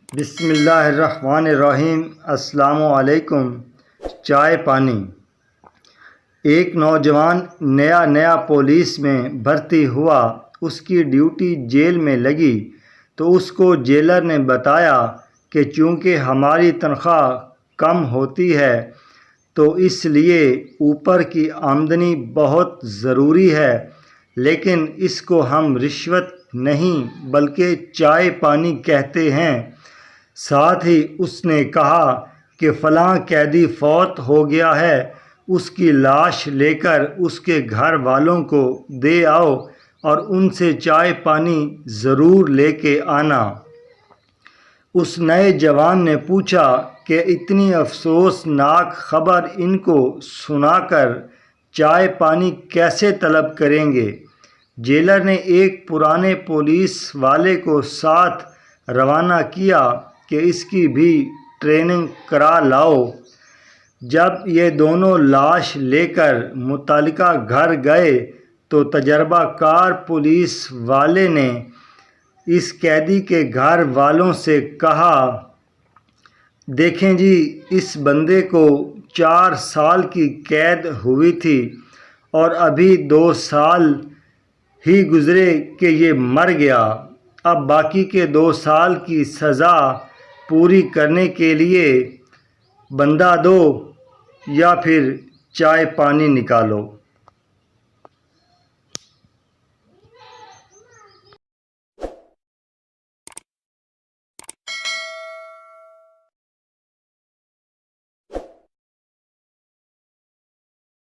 بسم اللہ الرحمن الرحیم۔ السلام علیکم۔ چائے پانی۔ ایک نوجوان نیا پولیس میں بھرتی ہوا، اس کی ڈیوٹی جیل میں لگی تو اس کو جیلر نے بتایا کہ چونکہ ہماری تنخواہ کم ہوتی ہے تو اس لیے اوپر کی آمدنی بہت ضروری ہے، لیکن اس کو ہم رشوت نہیں بلکہ چائے پانی کہتے ہیں۔ ساتھ ہی اس نے کہا کہ فلاں قیدی فوت ہو گیا ہے، اس کی لاش لے کر اس کے گھر والوں کو دے آؤ اور ان سے چائے پانی ضرور لے کے آنا۔ اس نئے جوان نے پوچھا کہ اتنی افسوسناک خبر ان کو سنا کر چائے پانی کیسے طلب کریں گے؟ جیلر نے ایک پرانے پولیس والے کو ساتھ روانہ کیا کہ اس کی بھی ٹریننگ کرا لاؤ۔ جب یہ دونوں لاش لے کر متعلقہ گھر گئے تو تجربہ کار پولیس والے نے اس قیدی کے گھر والوں سے کہا، دیکھیں جی، اس بندے کو 4 سال کی قید ہوئی تھی اور ابھی 2 سال ہی گزرے کہ یہ مر گیا۔ اب باقی کے 2 سال کی سزا پوری کرنے کے لیے بندہ دو یا پھر چائے پانی نکالو۔